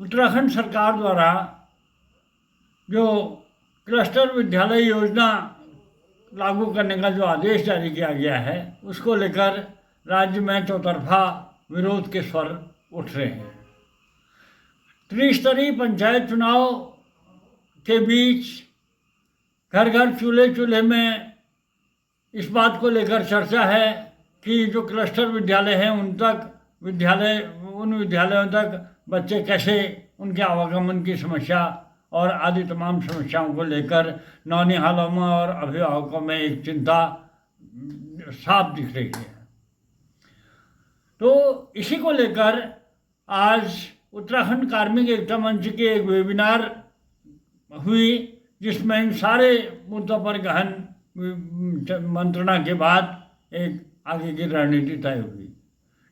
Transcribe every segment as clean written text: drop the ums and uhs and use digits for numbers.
उत्तराखंड सरकार द्वारा जो क्लस्टर विद्यालय योजना लागू करने का जो आदेश जारी किया गया है, उसको लेकर राज्य में चौतरफा विरोध के स्वर उठ रहे हैं। त्रिस्तरीय पंचायत चुनाव के बीच घर घर चूल्हे चूल्हे में इस बात को लेकर चर्चा है कि जो क्लस्टर विद्यालय हैं उन विद्यालयों तक बच्चे कैसे, उनके आवागमन की समस्या और आदि तमाम समस्याओं को लेकर नौनिहालों में और अभिभावकों में एक चिंता साफ दिख रही है। तो इसी को लेकर आज उत्तराखंड कार्मिक एकता मंच की एक वेबिनार हुई, जिसमें इन सारे मुद्दों पर गहन मंत्रणा के बाद एक आगे की रणनीति तय हुई।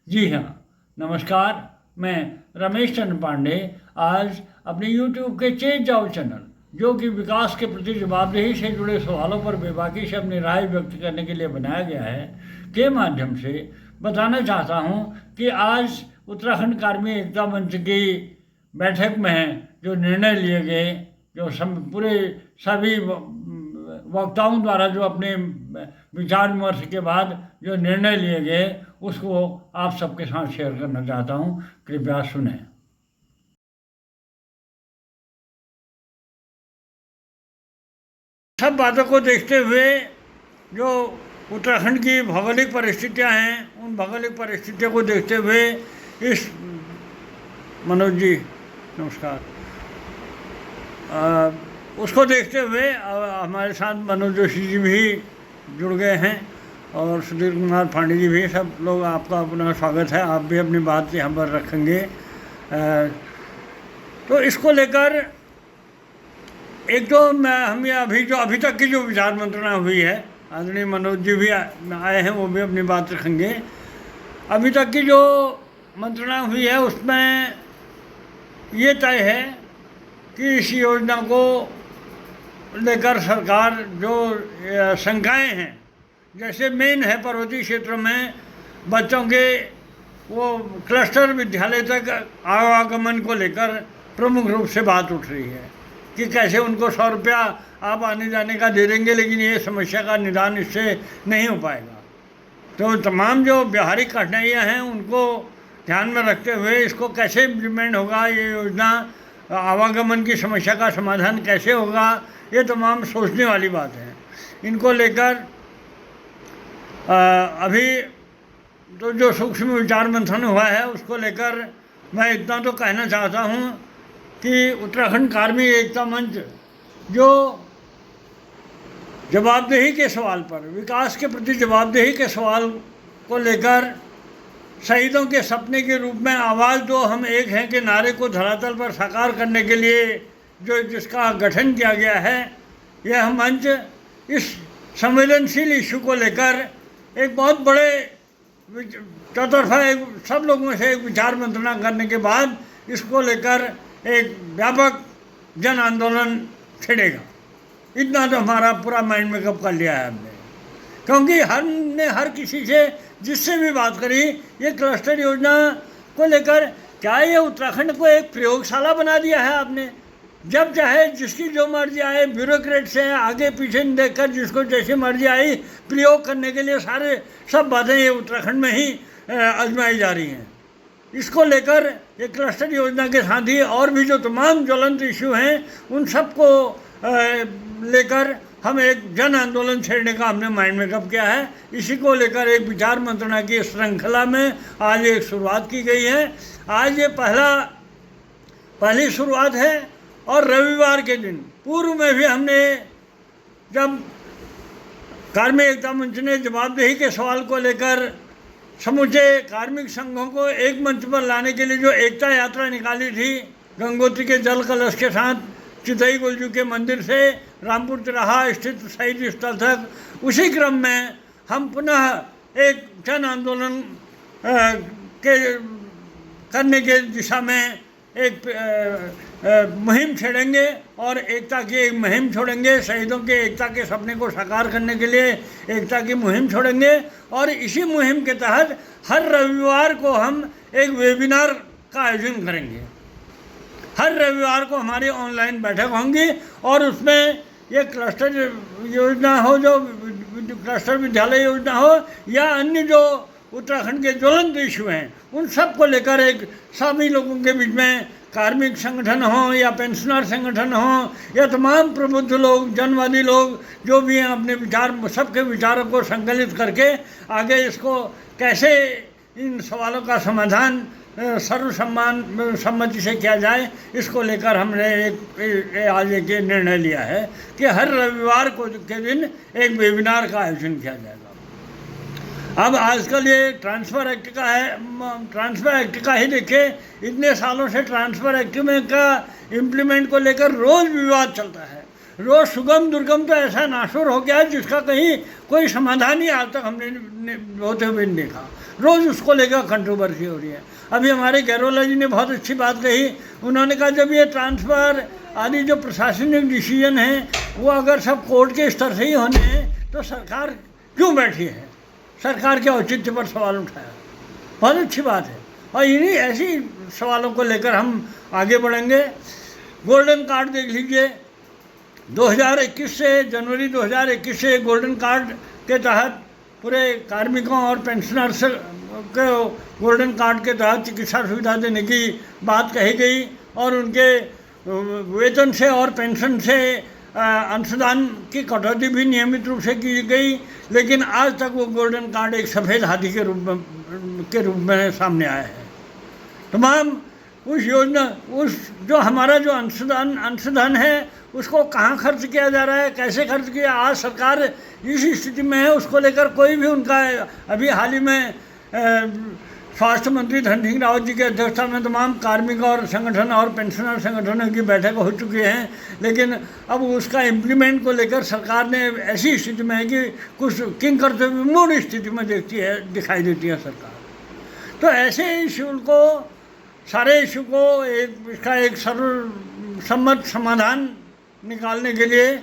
जी हाँ, नमस्कार, मैं रमेश चंद्र पांडे आज अपने YouTube के चेंज जाओ चैनल, जो कि विकास के प्रति जवाबदेही से जुड़े सवालों पर बेबाकी से अपनी राय व्यक्त करने के लिए बनाया गया है, के माध्यम से बताना चाहता हूं कि आज उत्तराखंड कार्मिक एकता मंच की बैठक में जो निर्णय लिए गए, जो पूरे सभी वक्ताओं द्वारा जो अपने विचार विमर्श के बाद जो निर्णय लिए गए, उसको आप सबके साथ शेयर करना चाहता हूं। कृपया सुनें। सब बातों को देखते हुए जो उत्तराखंड की भौगोलिक परिस्थितियां हैं, उन भौगोलिक परिस्थितियों को देखते हुए इस मनोज जी नमस्कार, उसको देखते हुए हमारे साथ मनोज जोशी जी भी जुड़ गए हैं और सुधीर कुमार पांडे जी भी, सब लोग आपका अपना स्वागत है। आप भी अपनी बात यहाँ पर रखेंगे। तो इसको लेकर एक तो हम अभी तक की जो विचार मंत्रणा हुई है, आदरणीय मनोज जी भी आए हैं, वो भी अपनी बात रखेंगे। अभी तक की जो मंत्रणा हुई है उसमें ये तय है कि इस योजना को लेकर सरकार जो शंकाएं हैं, जैसे मेन है पर्वतीय क्षेत्रों में बच्चों के वो क्लस्टर विद्यालय तक आवागमन को लेकर प्रमुख रूप से बात उठ रही है कि कैसे उनको 100 रुपया आप आने जाने का दे देंगे, लेकिन ये समस्या का निदान इससे नहीं हो पाएगा। तो तमाम जो व्यावहारिक कठिनाइयाँ हैं उनको ध्यान में रखते हुए इसको कैसे इम्प्लीमेंट होगा, ये योजना आवागमन की समस्या का समाधान कैसे होगा, ये तमाम सोचने वाली बात है। इनको लेकर अभी तो जो सूक्ष्म विचार मंथन हुआ है, उसको लेकर मैं इतना तो कहना चाहता हूँ कि उत्तराखंड कार्मिक एकता मंच जो जवाबदेही के सवाल पर, विकास के प्रति जवाबदेही के सवाल को लेकर शहीदों के सपने के रूप में आवाज़ दो हम एक हैं के नारे को धरातल पर साकार करने के लिए जिसका गठन किया गया है, यह मंच इस संवेदनशील इशू को लेकर एक बहुत बड़े चौतरफा सब लोगों से एक विचार मंत्रणा करने के बाद इसको लेकर एक व्यापक जन आंदोलन छिड़ेगा। इतना तो हमारा पूरा माइंड मेकअप कर लिया है हमने, क्योंकि हमने हर किसी से जिससे भी बात करी, ये क्लस्टर योजना को लेकर क्या ये उत्तराखंड को एक प्रयोगशाला बना दिया है आपने। जब चाहे जिसकी जो मर्जी आए, ब्यूरोक्रेट से आगे पीछे देखकर जिसको जैसे मर्जी आई प्रयोग करने के लिए सब बातें ये उत्तराखंड में ही आजमाई जा रही हैं। इसको लेकर ये क्लस्टर योजना के साथ ही और भी जो तमाम ज्वलंत इशू हैं, उन सब को लेकर हम एक जन आंदोलन छेड़ने का हमने माइंड मेकअप किया है। इसी को लेकर एक विचार मंत्रणा की श्रृंखला में आज एक शुरुआत की गई है। आज ये पहली शुरुआत है और रविवार के दिन पूर्व में भी हमने, जब कार्मिक एकता मंच ने जवाबदेही के सवाल को लेकर समूचे कार्मिक संघों को एक मंच पर लाने के लिए जो एकता यात्रा निकाली थी, गंगोत्री के जल कलश के साथ चितई गुलजू के मंदिर से रामपुर तिराहा स्थित शहीद स्थल तक, उसी क्रम में हम पुनः एक जन आंदोलन करने के दिशा में एक मुहिम छेड़ेंगे और एकता की एक मुहिम छोड़ेंगे। शहीदों के एकता के सपने को साकार करने के लिए एकता की मुहिम छोड़ेंगे और इसी मुहिम के तहत हर रविवार को हम एक वेबिनार का आयोजन करेंगे। हर रविवार को हमारी ऑनलाइन बैठक होंगी और उसमें ये क्लस्टर योजना हो, जो क्लस्टर विद्यालय योजना हो या अन्य जो उत्तराखंड के ज्वलंत इशू हैं, उन सब को लेकर एक सभी लोगों के बीच में कार्मिक संगठन हो या पेंशनर संगठन हो या तमाम प्रबुद्ध लोग, जनवादी लोग जो भी हैं, अपने विचार, सबके विचारों को संकलित करके आगे इसको कैसे इन सवालों का समाधान सर्वसम्मति से किया जाए, इसको लेकर हमने आज एक निर्णय लिया है कि हर रविवार को के दिन एक वेबिनार का आयोजन किया जाएगा। अब आजकल ये ट्रांसफ़र एक्ट का है, ट्रांसफ़र एक्ट का ही देखिए, इतने सालों से ट्रांसफ़र एक्ट में का इम्प्लीमेंट को लेकर रोज़ विवाद चलता है, रोज़ सुगम दुर्गम तो ऐसा नाशुर हो गया है जिसका कहीं कोई समाधान ही आज तक हमने होते हुए नहीं देखा। रोज़ उसको लेकर कंट्रोवर्सी हो रही है। अभी हमारे गैरोला जी ने बहुत अच्छी बात कही, उन्होंने कहा जब ये ट्रांसफ़र आदि जो प्रशासनिक डिसीजन है वो अगर सब कोर्ट के स्तर से ही होने हैं तो सरकार क्यों बैठी है, सरकार के औचित्य पर सवाल उठाया। बहुत अच्छी बात है और इन्हीं ऐसी सवालों को लेकर हम आगे बढ़ेंगे। गोल्डन कार्ड देख लीजिए, 2021 से जनवरी 2021 से गोल्डन कार्ड के तहत पूरे कार्मिकों और पेंशनर्स को गोल्डन कार्ड के तहत चिकित्सा सुविधा देने की बात कही गई और उनके वेतन से और पेंशन से अंशदान की कटौती भी नियमित रूप से की गई, लेकिन आज तक वो गोल्डन कार्ड एक सफ़ेद हाथी के रूप में सामने आया है। तमाम उस योजना, उस जो हमारा जो अंशदान है उसको कहाँ खर्च किया जा रहा है, कैसे खर्च किया, आज सरकार इस स्थिति में है, उसको लेकर कोई भी उनका, अभी हाल ही में स्वास्थ्य मंत्री धन सिंह रावत जी की अध्यक्षता में तमाम कार्मिक और संगठन और पेंशनर संगठनों की बैठक हो चुकी है, लेकिन अब उसका इम्प्लीमेंट को लेकर सरकार ने ऐसी स्थिति में है कि कुछ किंग करते हुए मूड स्थिति में दिखाई देती है सरकार। तो ऐसे इशू को, सारे इशू को इसका एक सर्वसम्मत समाधान निकालने के लिए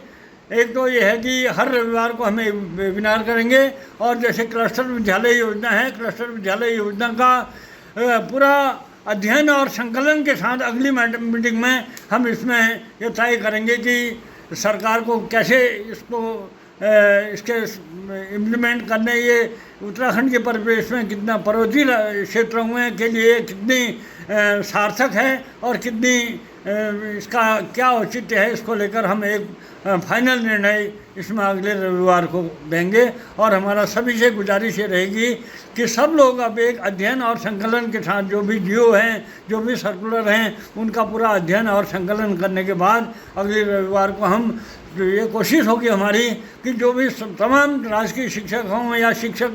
एक तो ये है कि हर रविवार को हमें वेबिनार करेंगे और जैसे क्लस्टर विद्यालय योजना है, क्लस्टर विद्यालय योजना का पूरा अध्ययन और संकलन के साथ अगली मीटिंग में हम इसमें ये तय करेंगे कि सरकार को कैसे इसके इम्प्लीमेंट करने, ये उत्तराखंड के परिवेश में कितना पर्वतीय क्षेत्रों में के लिए कितनी सार्थक है और कितनी इसका क्या औचित्य है, इसको लेकर हम एक फाइनल निर्णय इसमें अगले रविवार को देंगे। और हमारा सभी से गुजारिश ये रहेगी कि सब लोग अब एक अध्ययन और संकलन के साथ जो भी जियो हैं, जो भी सर्कुलर हैं, उनका पूरा अध्ययन और संकलन करने के बाद अगले रविवार को हम ये कोशिश होगी हमारी कि जो भी तमाम राजकीय शिक्षक हों या शिक्षक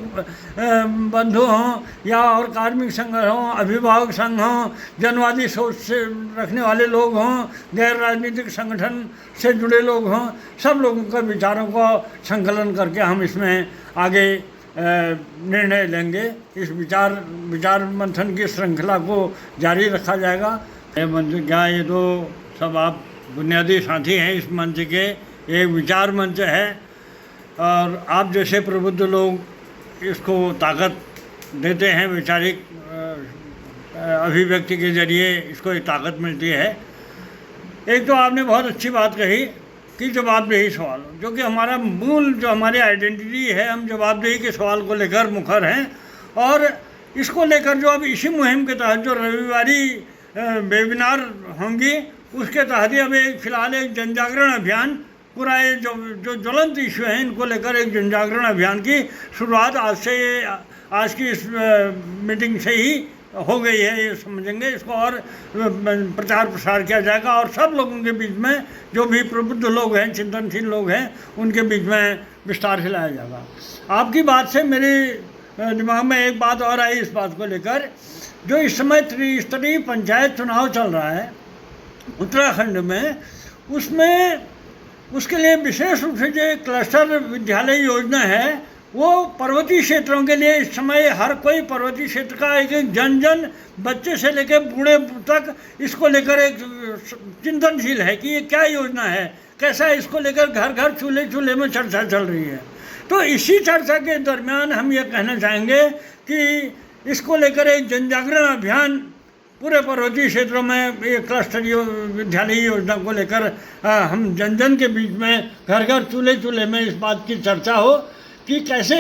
बंधु हों या और कार्मिक संघ हों, अभिभावक संघ हों, जनवादी सोच से रखने वाले लोग हों, गैर राजनीतिक संगठन से जुड़े लोग हों, सब लोगों के विचारों को संकलन करके हम इसमें आगे निर्णय लेंगे। इस विचार मंथन की श्रृंखला को जारी रखा जाएगा। ये मंच क्या, ये तो सब आप बुनियादी साथी हैं इस मंच के, एक विचार मंच है और आप जैसे प्रबुद्ध लोग इसको ताकत देते हैं, वैचारिक अभिव्यक्ति के जरिए इसको एक ताकत मिलती है। एक तो आपने बहुत अच्छी बात कही कि जवाबदेही सवाल, जो कि हमारा मूल, जो हमारी आइडेंटिटी है, हम जवाबदेही के सवाल को लेकर मुखर हैं और इसको लेकर जो अब इसी मुहिम के तहत जो रविवारी वेबिनार होंगी उसके तहत ही अब एक फ़िलहाल एक जनजागरण अभियान, पूरा ये जो ज्वलंत इशू हैं इनको लेकर एक जनजागरण अभियान की शुरुआत आज की इस मीटिंग से ही हो गई है, ये समझेंगे। इसको और प्रचार प्रसार किया जाएगा और सब लोगों के बीच में, जो भी प्रबुद्ध लोग हैं, चिंतनशील लोग हैं, उनके बीच में विस्तार से लाया जाएगा। आपकी बात से मेरे दिमाग में एक बात और आई इस बात को लेकर, जो इस समय त्रिस्तरीय पंचायत चुनाव चल रहा है उत्तराखंड में, उसमें उसके लिए विशेष रूप से जो क्लस्टर विद्यालय योजना है वो पर्वतीय क्षेत्रों के लिए इस समय हर कोई पर्वतीय क्षेत्र का एक जन बच्चे से लेकर बूढ़े तक इसको लेकर एक चिंतनशील है कि ये क्या योजना है, कैसा है, इसको लेकर घर घर चूल्हे में चर्चा चल रही है। तो इसी चर्चा के दरमियान हम ये कहना चाहेंगे कि इसको लेकर एक जनजागरण अभियान पूरे पर्वतीय क्षेत्रों में ये क्लस्टर विद्यालय योजना को लेकर हम जन जन के बीच में घर घर चूल्हे चूल्हे में इस बात की चर्चा हो कि कैसे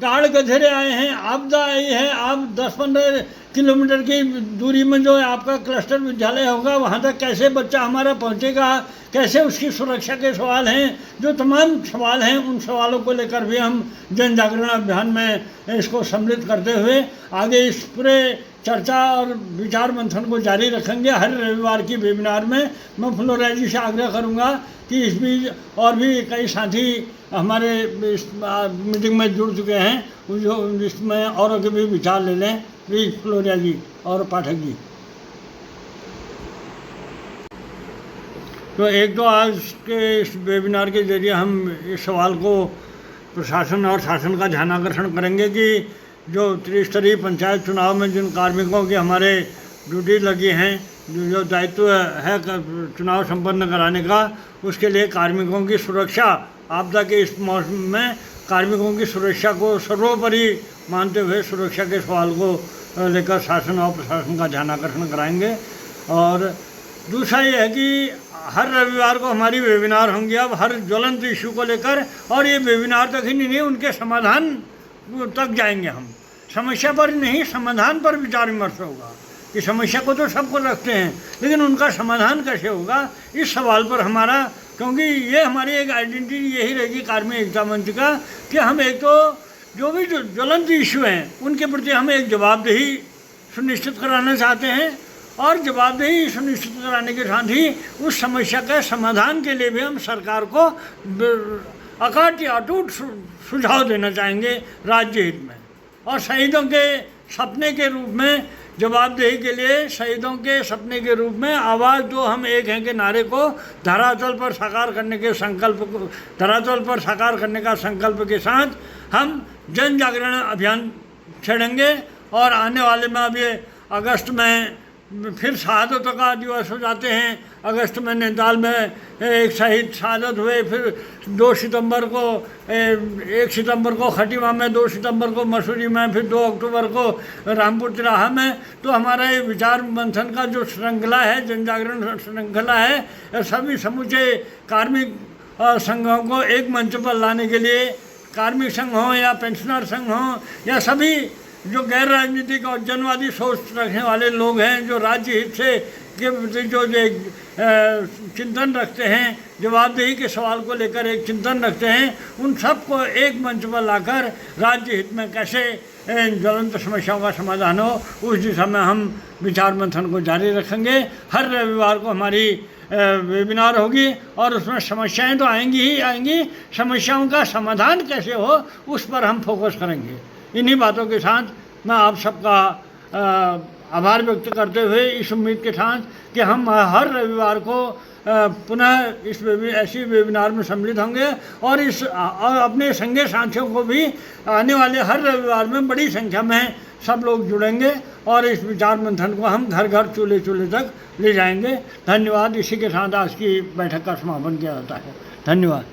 गाड़ गधेरे आए हैं, आपदा आई है, आप 10-15 किलोमीटर की दूरी में जो आपका क्लस्टर विद्यालय होगा वहाँ तक कैसे बच्चा हमारा पहुँचेगा, कैसे उसकी सुरक्षा के सवाल हैं, जो तमाम सवाल हैं उन सवालों को लेकर भी हम जन जागरण अभियान में इसको सम्मिलित करते हुए आगे इस पूरे चर्चा और विचार मंथन को जारी रखेंगे। हर रविवार की वेबिनार में मैं फ्लोरा जी से आग्रह करूँगा कि इस बीच और भी कई साथी हमारे इस मीटिंग में जुड़ चुके हैं जो इसमें औरों के भी विचार ले लें। प्लीज फ्लोरिया जी और पाठक जी। तो एक तो आज के इस वेबिनार के जरिए हम इस सवाल को प्रशासन और शासन का ध्यानाकर्षण करेंगे कि जो त्रिस्तरीय पंचायत चुनाव में जिन कार्मिकों की हमारे ड्यूटी लगी हैं, जो दायित्व है चुनाव संपन्न कराने का, उसके लिए कार्मिकों की सुरक्षा, आपदा के इस मौसम में कार्मिकों की सुरक्षा को सर्वोपरि मानते हुए सुरक्षा के सवाल को लेकर शासन और प्रशासन का ध्यानाकर्षण कराएंगे। और दूसरा ये है कि हर रविवार को हमारी वेबिनार होंगी अब हर ज्वलंत इशू को लेकर, और ये वेबिनार तक ही नहीं उनके समाधान तक जाएंगे। हम समस्या पर नहीं समाधान पर विचार विमर्श होगा कि समस्या को तो सबको रखते हैं लेकिन उनका समाधान कैसे होगा, इस सवाल पर हमारा, क्योंकि ये हमारी एक आइडेंटिटी यही रहेगी कार्मिक एकता मंच का कि हम एक तो जो भी ज्वलंत इशू हैं उनके प्रति हम एक जवाबदेही सुनिश्चित कराना चाहते हैं, और जवाबदेही सुनिश्चित कराने के साथ ही उस समस्या के समाधान के लिए भी हम सरकार को अटूट सुझाव देना चाहेंगे राज्य हित में। और शहीदों के सपने के रूप में, जवाबदेही के लिए शहीदों के सपने के रूप में आवाज़ दो हम एक हैं के नारे को धरातल पर साकार करने के संकल्प के साथ हम जन जागरण अभियान छेड़ेंगे। और आने वाले में अब ये अगस्त में फिर शहादतों का दिवस हो जाते हैं। अगस्त में नैनीताल में एक शहीद शहादत हुए, फिर 2 सितंबर को 1 सितंबर को खटीमा में, 2 सितंबर को मसूरी में, फिर 2 अक्टूबर को रामपुर तिराहा में। तो हमारा ये विचार मंथन का जो श्रृंखला है, जन जागरण श्रृंखला है, सभी समूचे कार्मिक संघों को एक मंच पर लाने के लिए, कार्मिक संघ हों या पेंशनर संघ हों या सभी जो गैर राजनीतिक और जनवादी सोच रखने वाले लोग हैं, जो राज्य हित से के प्रति जो चिंतन रखते हैं, जवाबदेही के सवाल को लेकर एक चिंतन रखते हैं, उन सबको एक मंच पर लाकर राज्य हित में कैसे ज्वलंत समस्याओं का समाधान हो, उस दिशा में हम विचार मंथन को जारी रखेंगे। हर रविवार को हमारी वेबिनार होगी और उसमें समस्याएं तो आएंगी ही आएंगी, समस्याओं का समाधान कैसे हो उस पर हम फोकस करेंगे। इन्हीं बातों के साथ मैं आप सबका आभार व्यक्त करते हुए इस उम्मीद के साथ कि हम हर रविवार को पुनः ऐसी वेबिनार में सम्मिलित होंगे और अपने संगे साथियों को भी आने वाले हर रविवार में बड़ी संख्या में सब लोग जुड़ेंगे और इस विचार मंथन को हम घर घर चूल्हे चूल्हे तक ले जाएंगे। धन्यवाद। इसी के साथ आज की बैठक का समापन किया जाता है। धन्यवाद।